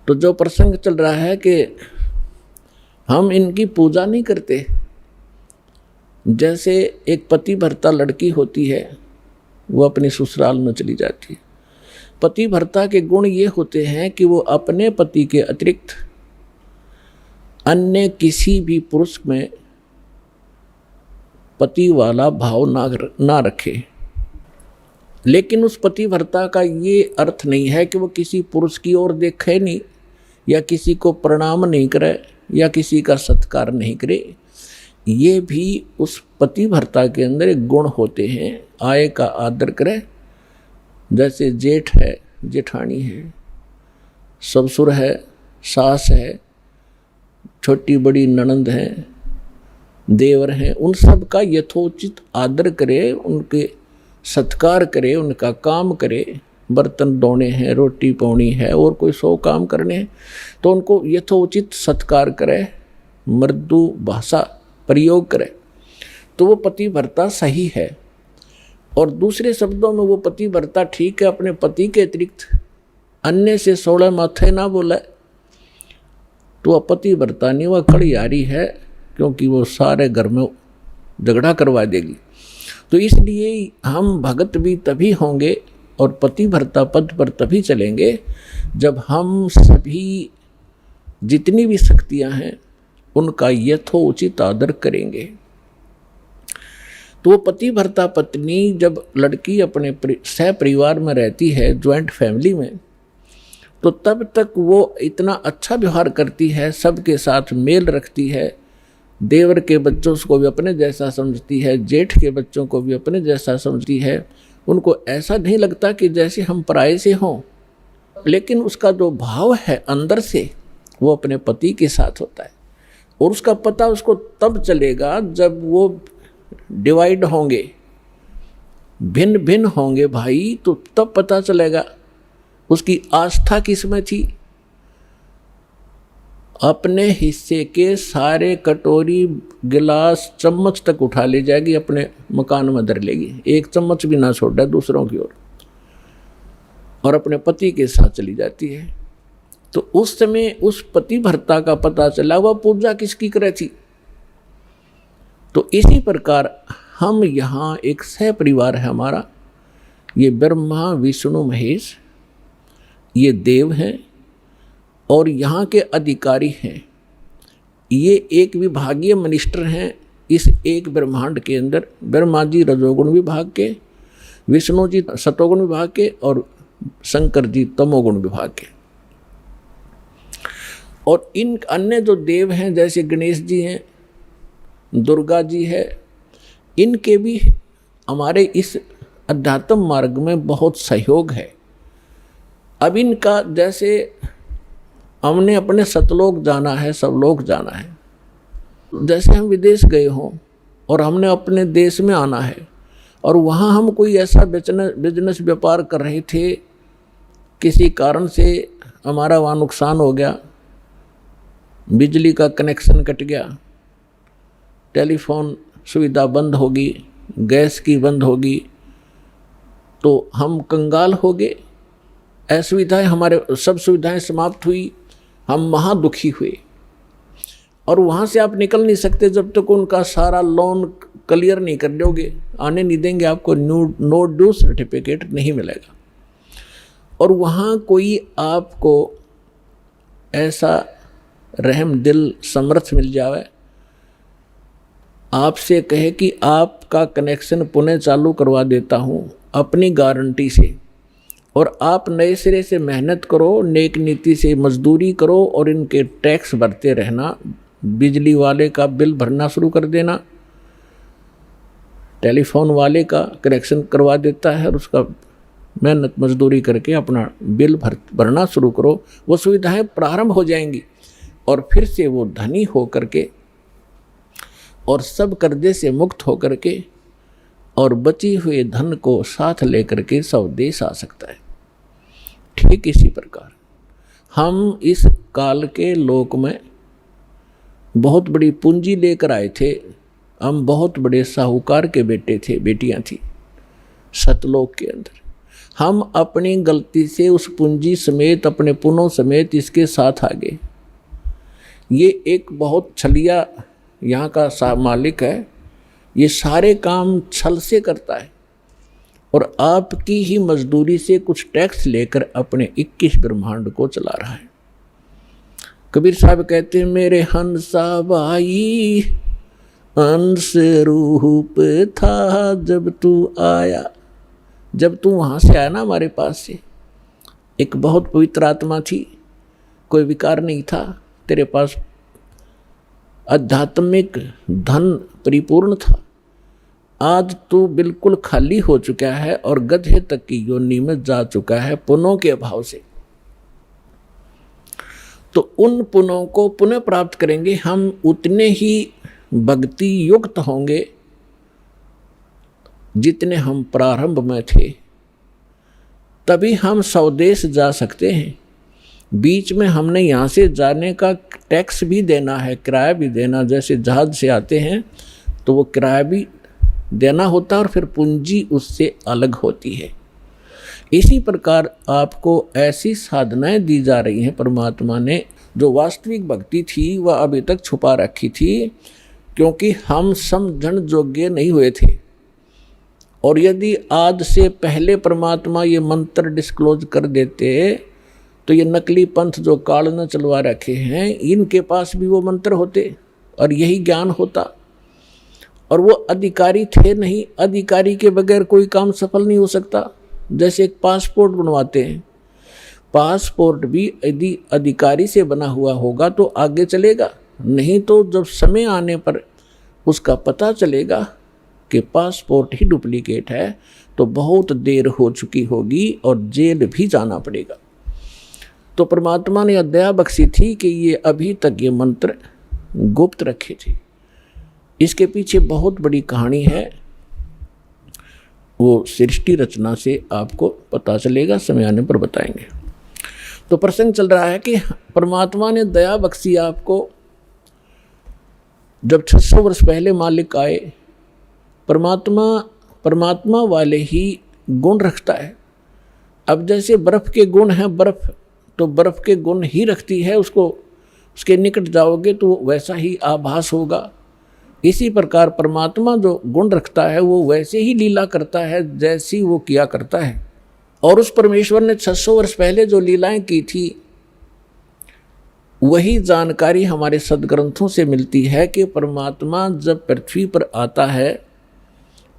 तो जो प्रसंग चल रहा है कि हम इनकी पूजा नहीं करते, जैसे एक पति भर्ता लड़की होती है, वो अपने ससुराल में चली जाती है। पति भर्ता के गुण ये होते हैं कि वो अपने पति के अतिरिक्त अन्य किसी भी पुरुष में पति वाला भाव ना रखे। लेकिन उस पतिव्रता का ये अर्थ नहीं है कि वो किसी पुरुष की ओर देखे नहीं, या किसी को प्रणाम नहीं करे, या किसी का सत्कार नहीं करे। ये भी उस पतिव्रता के अंदर एक गुण होते हैं। आय का आदर करे, जैसे जेठ है, जेठानी है, ससुर है, सास है, छोटी बड़ी ननंद है, देवर हैं, उन सब का यथोचित आदर करे, उनके सत्कार करे, उनका काम करे। बर्तन धोने हैं, रोटी पौनी है, और कोई 100 काम करने हैं, तो उनको यथोचित सत्कार करे, मृदु भाषा प्रयोग करे, तो वो पतिव्रता सही है। और दूसरे शब्दों में वो पतिव्रता ठीक है, अपने पति के अतिरिक्त अन्य से 16 माथे ना बोले, तो वह पतिव्रता नहीं, वह कड़ियारी है, क्योंकि वो सारे घर में झगड़ा करवा देगी। तो इसलिए हम भगत भी तभी होंगे और पतिव्रता पद पर तभी चलेंगे जब हम सभी जितनी भी शक्तियां हैं उनका यथोचित आदर करेंगे। तो वो पतिव्रता पत्नी जब लड़की अपने सह परिवार में रहती है, ज्वाइंट फैमिली में, तो तब तक वो इतना अच्छा व्यवहार करती है, सबके साथ मेल रखती है, देवर के बच्चों को भी अपने जैसा समझती है, जेठ के बच्चों को भी अपने जैसा समझती है। उनको ऐसा नहीं लगता कि जैसे हम पराये से हों, लेकिन उसका जो भाव है अंदर से वो अपने पति के साथ होता है। और उसका पता उसको तब चलेगा जब वो डिवाइड होंगे, भिन्न भिन्न होंगे भाई, तो तब पता चलेगा उसकी आस्था किसमें थी। अपने हिस्से के सारे कटोरी, गिलास, चम्मच तक उठा ले जाएगी, अपने मकान में धर लेगी, एक चम्मच भी ना छोड़ा दूसरों की ओर, और अपने पति के साथ चली जाती है। तो उस समय उस पतिव्रता का पता चला वह पूजा किसकी करे थी। तो इसी प्रकार हम यहाँ एक सह परिवार है हमारा, ये ब्रह्मा विष्णु महेश, ये देव हैं और यहाँ के अधिकारी हैं। ये एक विभागीय मिनिस्टर हैं इस एक ब्रह्मांड के अंदर। ब्रह्मा जी रजोगुण विभाग के, विष्णु जी सतोगुण विभाग के, और शंकर जी तमोगुण विभाग के। और इन अन्य जो देव हैं जैसे गणेश जी हैं, दुर्गा जी है, इनके भी हमारे इस अध्यात्म मार्ग में बहुत सहयोग है। अब इनका जैसे हमने अपने सतलोक जाना है, सब लोग जाना है, जैसे हम विदेश गए हों और हमने अपने देश में आना है, और वहाँ हम कोई ऐसा बिजनेस व्यापार कर रहे थे, किसी कारण से हमारा वहाँ नुकसान हो गया, बिजली का कनेक्शन कट गया, टेलीफोन सुविधा बंद होगी, गैस की बंद होगी, तो हम कंगाल हो गए। असुविधाएं, हमारे सब सुविधाएं समाप्त हुई, हम महादुखी हुए। और वहाँ से आप निकल नहीं सकते जब तक उनका सारा लोन क्लियर नहीं कर दोगे, आने नहीं देंगे, आपको नो ड्यू सर्टिफिकेट नहीं मिलेगा। और वहाँ कोई आपको ऐसा रहम दिल समर्थ मिल जावे, आपसे कहे कि आपका कनेक्शन पुनः चालू करवा देता हूँ अपनी गारंटी से, और आप नए सिरे से मेहनत करो, नेक नीति से मजदूरी करो, और इनके टैक्स भरते रहना, बिजली वाले का बिल भरना शुरू कर देना, टेलीफोन वाले का कनेक्शन करवा देता है और उसका मेहनत मजदूरी करके अपना बिल भरना शुरू करो, वो सुविधाएं प्रारंभ हो जाएंगी। और फिर से वो धनी होकर के और सब कर्जे से मुक्त होकर के और बची हुए धन को साथ लेकर के स्वदेश आ सकता है। ठीक इसी प्रकार हम इस काल के लोक में बहुत बड़ी पूंजी लेकर आए थे। हम बहुत बड़े साहूकार के बेटे थे, बेटियां थी सतलोक के अंदर। हम अपनी गलती से उस पूंजी समेत, अपने पुनों समेत इसके साथ आ गए। ये एक बहुत छलिया यहाँ का मालिक है, ये सारे काम छल से करता है और आपकी ही मजदूरी से कुछ टैक्स लेकर अपने 21 ब्रह्मांड को चला रहा है। कबीर साहब कहते हैं, मेरे हंसा भाई अंश रूप था जब तू आया। जब तू वहाँ से आया ना हमारे पास से, एक बहुत पवित्र आत्मा थी, कोई विकार नहीं था, तेरे पास आध्यात्मिक धन परिपूर्ण था। आज तू बिल्कुल खाली हो चुका है और गधे तक की योनि में जा चुका है पुनों के अभाव से। तो उन पुनों को पुनः प्राप्त करेंगे हम, उतने ही भक्ति युक्त होंगे जितने हम प्रारंभ में थे। तभी हम स्वदेश जा सकते हैं। बीच में हमने यहाँ से जाने का टैक्स भी देना है, किराया भी देना। जैसे जहाज से आते हैं तो वो किराया भी देना होता है और फिर पूंजी उससे अलग होती है। इसी प्रकार आपको ऐसी साधनाएं दी जा रही हैं परमात्मा ने, जो वास्तविक भक्ति थी वह अभी तक छुपा रखी थी, क्योंकि हम समझण योग्य नहीं हुए थे। और यदि आज से पहले परमात्मा ये मंत्र डिस्क्लोज कर देते तो ये नकली पंथ जो काल न चलवा रखे हैं, इनके पास भी वो मंत्र होते और यही ज्ञान होता। और वो अधिकारी थे नहीं, अधिकारी के बगैर कोई काम सफल नहीं हो सकता। जैसे एक पासपोर्ट बनवाते हैं, पासपोर्ट भी यदि अधिकारी से बना हुआ होगा तो आगे चलेगा, नहीं तो जब समय आने पर उसका पता चलेगा कि पासपोर्ट ही डुप्लीकेट है तो बहुत देर हो चुकी होगी और जेल भी जाना पड़ेगा। तो परमात्मा ने दया बख्शी थी कि ये अभी तक ये मंत्र गुप्त रखे थे। इसके पीछे बहुत बड़ी कहानी है, वो सृष्टि रचना से आपको पता चलेगा, समय आने पर बताएंगे। तो प्रसंग चल रहा है कि परमात्मा ने दया बख्शी आपको। जब 600 वर्ष पहले मालिक आए, परमात्मा वाले ही गुण रखता है। अब जैसे बर्फ़ के गुण हैं, बर्फ़ तो बर्फ़ के गुण ही रखती है, उसको उसके निकट जाओगे तो वैसा ही आभास होगा। इसी प्रकार परमात्मा जो गुण रखता है वो वैसे ही लीला करता है जैसी वो किया करता है। और उस परमेश्वर ने 600 वर्ष पहले जो लीलाएं की थी वही जानकारी हमारे सदग्रंथों से मिलती है कि परमात्मा जब पृथ्वी पर आता है,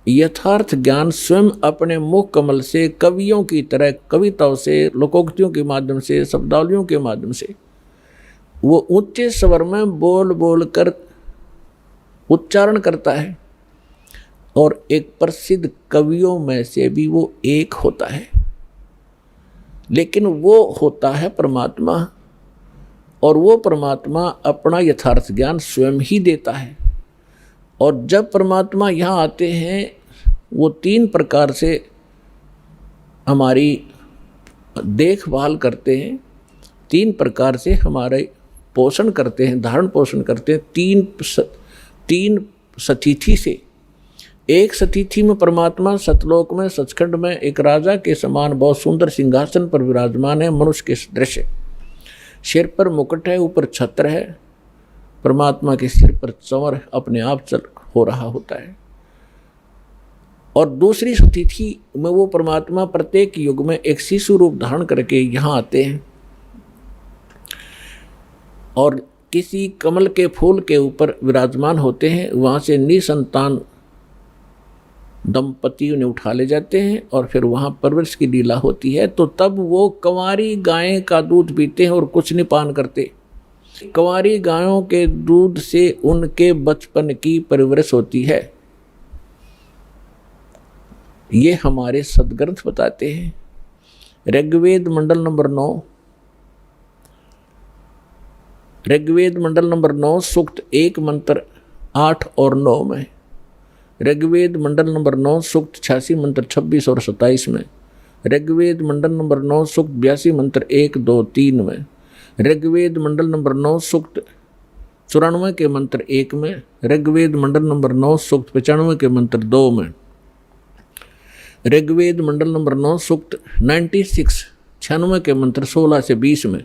यथार्थ ज्ञान स्वयं अपने मुख कमल से कवियों की तरह कविताओं से, लोकोक्तियों के माध्यम से, शब्दावलियों के माध्यम से वो ऊंचे स्वर में बोल बोल कर उच्चारण करता है। और एक प्रसिद्ध कवियों में से भी वो एक होता है, लेकिन वो होता है परमात्मा। और वो परमात्मा अपना यथार्थ ज्ञान स्वयं ही देता है। और जब परमात्मा यहाँ आते हैं वो 3 प्रकार से हमारी देखभाल करते हैं, 3 प्रकार से हमारे पोषण करते हैं, धारण पोषण करते हैं। 3 सतिथि से। एक सतिथि में परमात्मा सतलोक में सचखंड में एक राजा के समान बहुत सुंदर सिंहासन पर विराजमान है, मनुष्य के सदृश। सिर पर मुकुट है, ऊपर छत्र है, परमात्मा के सिर पर चंवर अपने आप चल हो रहा होता है। और दूसरी स्थिति में वो परमात्मा प्रत्येक युग में एक शिशु रूप धारण करके यहाँ आते हैं और किसी कमल के फूल के ऊपर विराजमान होते हैं। वहाँ से निसंतान दंपति उन्हें उठा ले जाते हैं और फिर वहाँ परवरिश की लीला होती है। तो तब वो कंवारी गाय का दूध पीते हैं और कुछ नहीं पान करते। कंवारी गायों के दूध से उनके बचपन की परवरिश होती है। ये हमारे सदग्रंथ बताते हैं। ऋग्वेद मंडल नंबर 9 ऋग्वेद मंडल नंबर 9 सूक्त 1 मंत्र 8 और 9 में, ऋग्वेद मंडल नंबर 9 सूक्त 86 मंत्र 26 और 27 में, ऋग्वेद मंडल नंबर 9 सूक्त 82 मंत्र 1, 2, 3 में, ऋग्वेद मंडल नंबर 9 सूक्त 94 के मंत्र 1 में, ऋग्वेद मंडल नंबर 9 सूक्त 95 के मंत्र 2 में, ऋग्वेद मंडल नंबर 9 सूक्त 96 के मंत्र 16 से 20 में,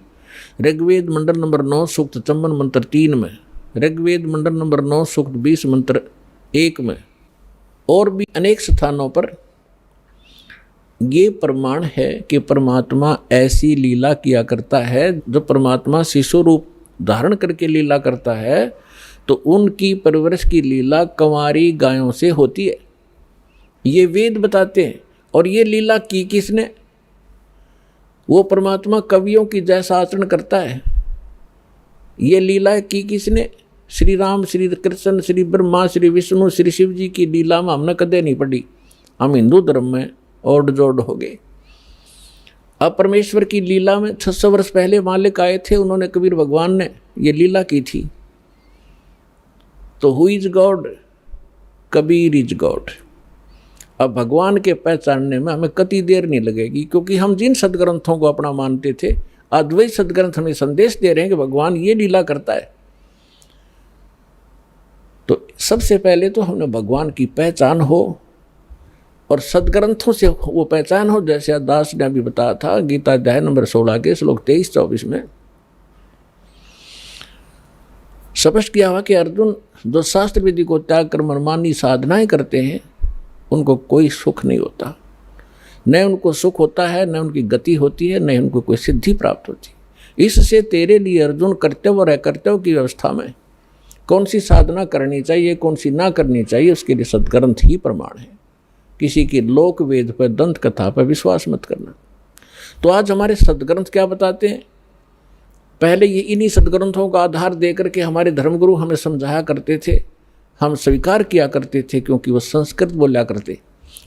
ऋग्वेद मंडल नंबर 9 सूक्त 54 मंत्र 3 में, ऋग्वेद मंडल नंबर 9 सूक्त 20 मंत्र 1 में, और भी अनेक स्थानों पर ये प्रमाण है कि परमात्मा ऐसी लीला किया करता है। जो परमात्मा शिशु रूप धारण करके लीला करता है तो उनकी परवरिश की लीला कंवारी गायों से होती है, ये वेद बताते हैं। और ये लीला की किसने? वो परमात्मा कवियों की जैसा आचरण करता है। ये लीला की किसने? श्री राम, श्री कृष्ण, श्री ब्रह्मा, श्री विष्णु, श्री शिव जी की लीला में हमने कदे नहीं पढ़ी। हम हिंदू धर्म में ओड जोड़ हो गए। अब परमेश्वर की लीला में 600 वर्ष पहले मालिक आए थे, उन्होंने कबीर भगवान ने ये लीला की थी। तो who is God? Kabir is God. अब भगवान के पहचानने में हमें कति देर नहीं लगेगी, क्योंकि हम जिन सदग्रंथों को अपना मानते थे, अद्वैत सदग्रंथ हमें संदेश दे रहे हैं कि भगवान ये लीला करता है। तो सबसे पहले तो हमने भगवान की पहचान हो और सदग्रंथों से वो पहचान हो। जैसे दास ने अभी बताया था गीता अध्याय नंबर 16 के श्लोक 23-24 में स्पष्ट किया हुआ कि अर्जुन, जो शास्त्र विधि को त्याग कर मनमानी साधनाएं करते हैं उनको कोई सुख नहीं होता। न उनको सुख होता है, न उनकी गति होती है, न उनको कोई सिद्धि प्राप्त होती। इससे तेरे लिए अर्जुन कर्तव्य और अकर्तव्य की व्यवस्था में कौन सी साधना करनी चाहिए, कौन सी ना करनी चाहिए, उसके लिए सदग्रंथ ही प्रमाण है। किसी की लोक वेद पर, दंत कथा पर विश्वास मत करना। तो आज हमारे सदग्रंथ क्या बताते हैं? पहले ये इन्हीं सदग्रंथों का आधार देकर के हमारे धर्मगुरु हमें समझाया करते थे, हम स्वीकार किया करते थे, क्योंकि वो संस्कृत बोला करते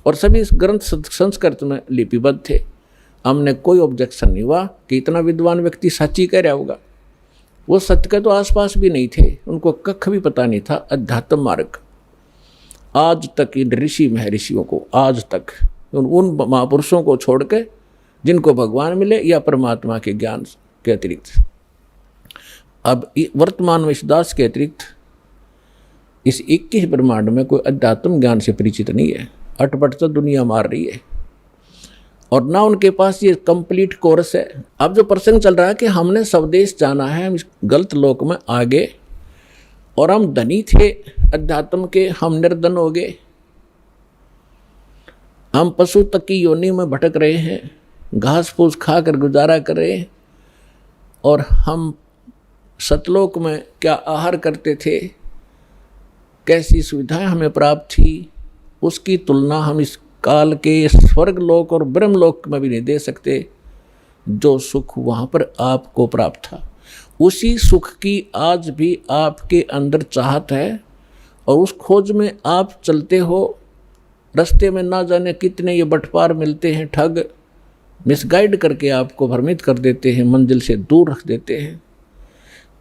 और सभी ग्रंथ संस्कृत में लिपिबद्ध थे। हमने कोई ऑब्जेक्शन नहीं हुआ कि इतना विद्वान व्यक्ति सच्ची कह रहा होगा। वो सत्य के तो आसपास भी नहीं थे, उनको कख भी पता नहीं था अध्यात्म मार्ग। आज तक इन ऋषि महर्षियों को, आज तक उन महापुरुषों को छोड़ के जिनको भगवान मिले या परमात्मा के ज्ञान के अतिरिक्त, अब वर्तमान में इस दास के अतिरिक्त इस 21 ब्रह्मांड में कोई अध्यात्म ज्ञान से परिचित नहीं है। अटपट तो दुनिया मार रही है और ना उनके पास ये कंप्लीट कोर्स है। अब जो प्रसंग चल रहा है कि हमने स्वदेश जाना है, हम इस गलत लोक में आगे, और हम धनी थे अध्यात्म के, हम निर्धन हो गए। हम पशु तक की योनि में भटक रहे हैं, घास फूस खाकर गुजारा कर रहे हैं। और हम सतलोक में क्या आहार करते थे, कैसी सुविधाएं हमें प्राप्त थी, उसकी तुलना हम इस काल के स्वर्ग लोक और ब्रह्मलोक में भी नहीं दे सकते। जो सुख वहाँ पर आपको प्राप्त था, उसी सुख की आज भी आपके अंदर चाहत है और उस खोज में आप चलते हो। रास्ते में ना जाने कितने ये बटपार मिलते हैं, ठग मिसगाइड करके आपको भ्रमित कर देते हैं, मंजिल से दूर रख देते हैं।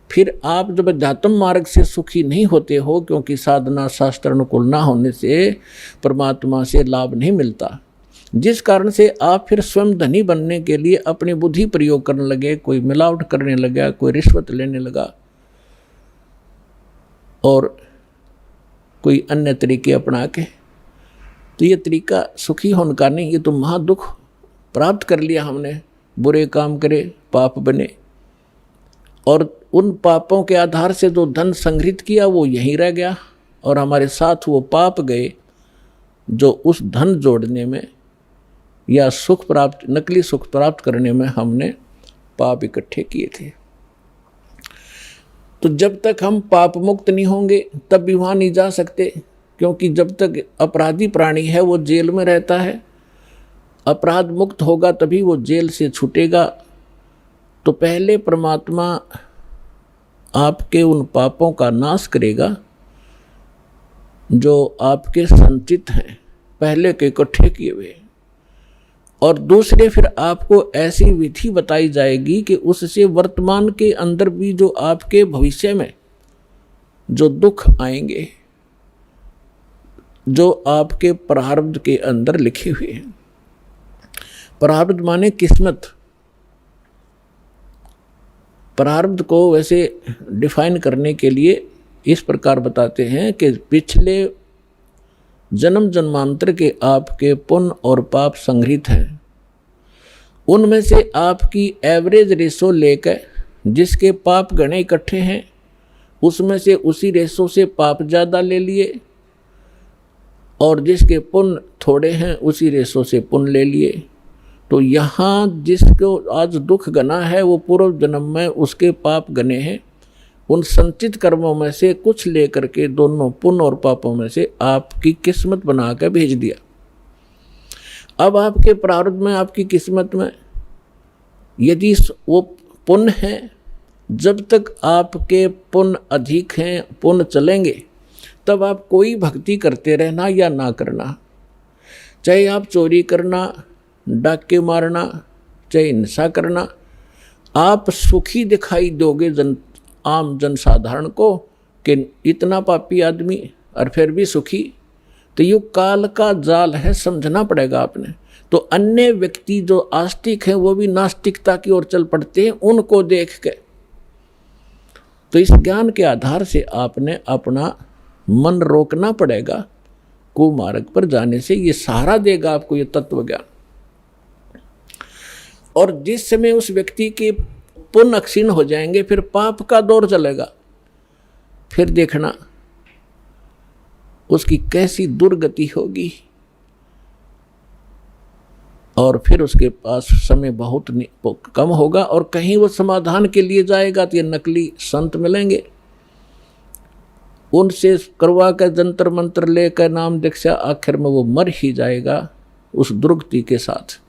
फिर आप जब अध्यात्म मार्ग से सुखी नहीं होते हो, क्योंकि साधना शास्त्र अनुकूल ना होने से परमात्मा से लाभ नहीं मिलता, जिस कारण से आप फिर स्वयं धनी बनने के लिए अपनी बुद्धि प्रयोग करने लगे, कोई मिलावट करने लगा, कोई रिश्वत लेने लगा और कोई अन्य तरीके अपना के। तो ये तरीका सुखी होने का नहीं, ये तो महादुख प्राप्त कर लिया हमने। बुरे काम करे, पाप बने, और उन पापों के आधार से जो धन संग्रहित किया वो यहीं रह गया और हमारे साथ वो पाप गए जो उस धन जोड़ने में या सुख प्राप्त, नकली सुख प्राप्त करने में हमने पाप इकट्ठे किए थे। तो जब तक हम पाप मुक्त नहीं होंगे तब भी वहाँ नहीं जा सकते, क्योंकि जब तक अपराधी प्राणी है वो जेल में रहता है। अपराध मुक्त होगा तभी वो जेल से छूटेगा। तो पहले परमात्मा आपके उन पापों का नाश करेगा जो आपके संचित हैं, पहले के इकट्ठे किए हुए, और दूसरे फिर आपको ऐसी विधि बताई जाएगी कि उससे वर्तमान के अंदर भी जो आपके भविष्य में जो दुख आएंगे, जो आपके प्रारब्ध के अंदर लिखे हुए हैं। प्रारब्ध माने किस्मत। प्रारब्ध को वैसे डिफाइन करने के लिए इस प्रकार बताते हैं कि पिछले जन्म जन्मांतर के आपके पुण्य और पाप संग्रहित हैं, उनमें से आपकी एवरेज रेशो लेकर जिसके पाप गणे इकट्ठे हैं उसमें से उसी रेशो से पाप ज़्यादा ले लिए, और जिसके पुण्य थोड़े हैं उसी रेशो से पुण्य ले लिए। तो यहाँ जिसको आज दुख गना है वो पूर्व जन्म में उसके पाप गने हैं, उन संचित कर्मों में से कुछ लेकर के दोनों पुण्य और पापों में से आपकी किस्मत बना कर भेज दिया। अब आपके प्रारब्ध में, आपकी किस्मत में यदि वो पुण्य है, जब तक आपके पुण्य अधिक हैं, पुण्य चलेंगे, तब आप कोई भक्ति करते रहना या ना करना, चाहे आप चोरी करना, डाके मारना, चाहे हिंसा करना, आप सुखी दिखाई दोगे आम जनसाधारण को कि इतना पापी आदमी और फिर भी सुखी। तो ये काल का जाल है, समझना पड़ेगा आपने। तो अन्य व्यक्ति जो आस्तिक हैं वो भी नास्तिकता की ओर चल पड़ते हैं उनको देख के। तो इस ज्ञान के आधार से आपने अपना मन रोकना पड़ेगा कुमार्ग पर जाने से। ये सहारा देगा आपको ये तत्व ज्ञान। और जिस समय उस व्यक्ति के पुण्य क्षीण हो जाएंगे, फिर पाप का दौर चलेगा, फिर देखना उसकी कैसी दुर्गति होगी। और फिर उसके पास समय बहुत कम होगा, और कहीं वो समाधान के लिए जाएगा तो ये नकली संत मिलेंगे, उनसे करवा कर जंतर मंत्र लेकर नाम दीक्षा, आखिर में वो मर ही जाएगा उस दुर्गति के साथ।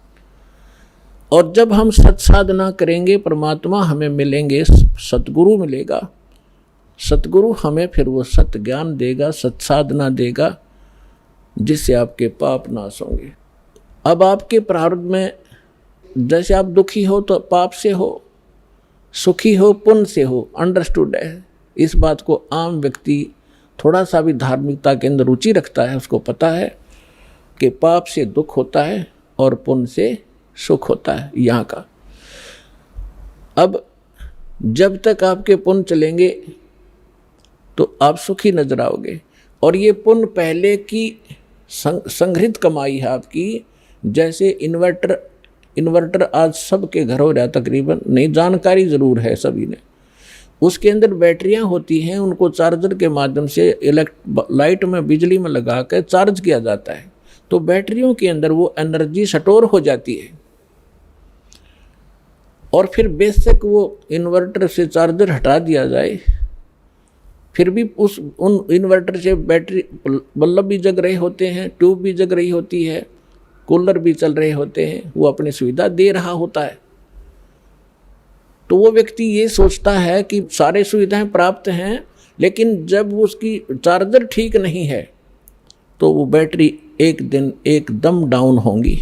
और जब हम सत्साधना करेंगे, परमात्मा हमें मिलेंगे, सतगुरु मिलेगा, सतगुरु हमें फिर वो सत ज्ञान देगा, सत्साधना देगा, जिससे आपके पाप नाश होंगे। अब आपके प्रारब्ध में जैसे आप दुखी हो तो पाप से हो, सुखी हो पुण्य से हो, अंडरस्टूड है। इस बात को आम व्यक्ति थोड़ा सा भी धार्मिकता के अंदर रुचि रखता है उसको पता है कि पाप से दुख होता है और पुण्य से सुख होता है यहाँ का। अब जब तक आपके पुण्य चलेंगे तो आप सुखी नजर आओगे, और ये पुण्य पहले की संग्रहित कमाई है आपकी। जैसे इन्वर्टर आज सबके घर हो रहा तकरीबन, नहीं जानकारी ज़रूर है सभी ने। उसके अंदर बैटरियां होती हैं, उनको चार्जर के माध्यम से लाइट में बिजली में लगा कर चार्ज किया जाता है, तो बैटरियों के अंदर वो एनर्जी स्टोर हो जाती है। और फिर बेशक वो इन्वर्टर से चार्जर हटा दिया जाए, फिर भी उन इन्वर्टर से बैटरी बल्ब भी जग रहे होते हैं, ट्यूब भी जग रही होती है, कूलर भी चल रहे होते हैं, वो अपनी सुविधा दे रहा होता है। तो वो व्यक्ति ये सोचता है कि सारे सुविधाएं प्राप्त हैं, लेकिन जब उसकी चार्जर ठीक नहीं है तो वो बैटरी एक दिन एकदम डाउन होंगी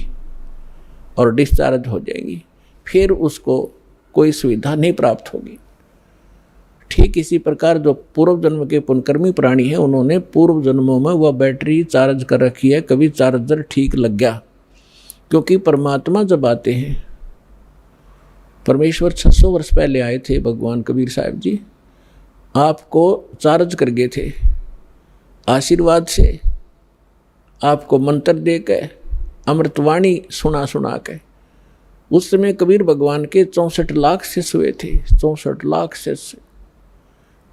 और डिस्चार्ज हो जाएंगी, फिर उसको कोई सुविधा नहीं प्राप्त होगी। ठीक इसी प्रकार जो पूर्व जन्म के पुण्यकर्मी प्राणी हैं, उन्होंने पूर्व जन्मों में वह बैटरी चार्ज कर रखी है, कभी चार्जर ठीक लग गया। क्योंकि परमात्मा जब आते हैं, परमेश्वर 600 वर्ष पहले आए थे, भगवान कबीर साहब जी आपको चार्ज कर गए थे आशीर्वाद से, आपको मंत्र दे के, अमृतवाणी सुना सुना के। उस समय कबीर भगवान के 64 लाख शिष्य हुए थे, 64 लाख शिष्य,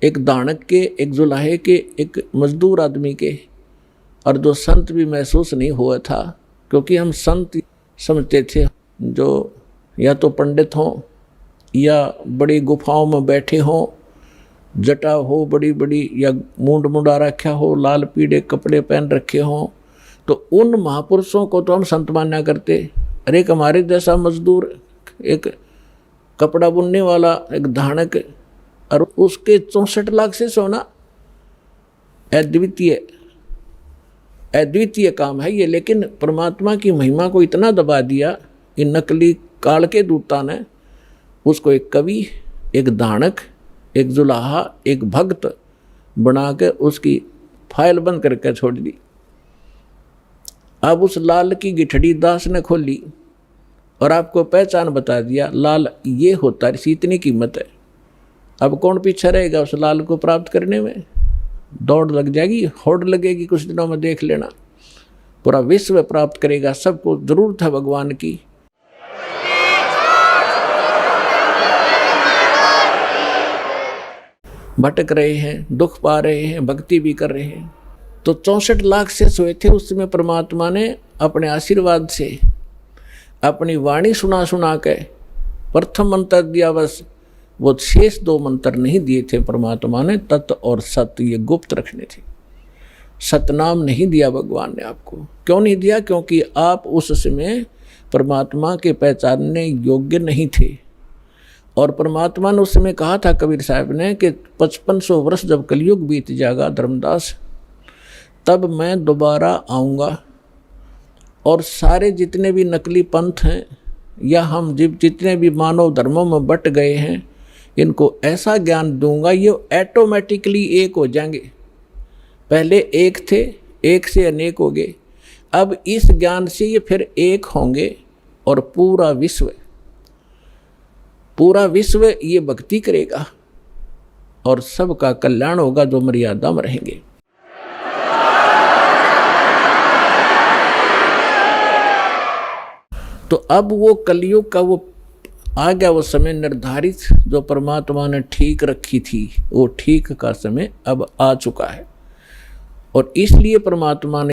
एक दानक के, एक जुलाहे के, एक मजदूर आदमी के। और जो संत भी महसूस नहीं हुआ था, क्योंकि हम संत समझते थे जो या तो पंडित हों या बड़ी गुफाओं में बैठे हों, जटा हो बड़ी बड़ी, या मूंड मुंडा रखा हो, लाल पीले कपड़े पहन रखे हों, तो उन महापुरुषों को तो हम संत मान्या करते। अरे एक हमारे जैसा मजदूर, एक कपड़ा बुनने वाला, एक धानक, और उसके 64 लाख से सोना, अद्वितीय काम है ये। लेकिन परमात्मा की महिमा को इतना दबा दिया ये नकली काल के दूता ने उसको एक कवि, एक दानक, एक जुलाहा, एक भक्त बना के उसकी फाइल बंद करके छोड़ दी। अब उस लाल की गिठड़ी दास ने खोली और आपको पहचान बता दिया, लाल ये होता है, इसी इतनी कीमत है। अब कौन पीछे रहेगा उस लाल को प्राप्त करने में? दौड़ लग जाएगी, होड़ लगेगी, कुछ दिनों में देख लेना। पूरा विश्व प्राप्त करेगा, सबको जरूरत है भगवान की। भटक रहे हैं, दुख पा रहे हैं, भक्ति भी कर रहे हैं। तो 64 लाख से सोए थे, उसमें परमात्मा ने अपने आशीर्वाद से अपनी वाणी सुना सुना के प्रथम मंत्र दिया, बस वो शेष 2 मंत्र नहीं दिए थे परमात्मा ने। तत् और सत्य ये गुप्त रखने थे। सतनाम नहीं दिया भगवान ने आपको। क्यों नहीं दिया? क्योंकि आप उस समय परमात्मा के पहचानने योग्य नहीं थे। और परमात्मा ने उस समय कहा था कबीर साहब ने कि 5500 वर्ष जब कलयुग बीत जाएगा धर्मदास, तब मैं दोबारा आऊँगा और सारे जितने भी नकली पंथ हैं या हम जितने भी मानव धर्मों में बट गए हैं, इनको ऐसा ज्ञान दूंगा ये ऑटोमेटिकली एक हो जाएंगे। पहले एक थे, एक से अनेक हो गए, अब इस ज्ञान से ये फिर एक होंगे और पूरा विश्व ये भक्ति करेगा और सबका कल्याण होगा जो मर्यादा में रहेंगे। तो अब वो कलयुग का वो आ गया, वो समय निर्धारित जो परमात्मा ने ठीक रखी थी, वो ठीक का समय अब आ चुका है। और इसलिए परमात्मा ने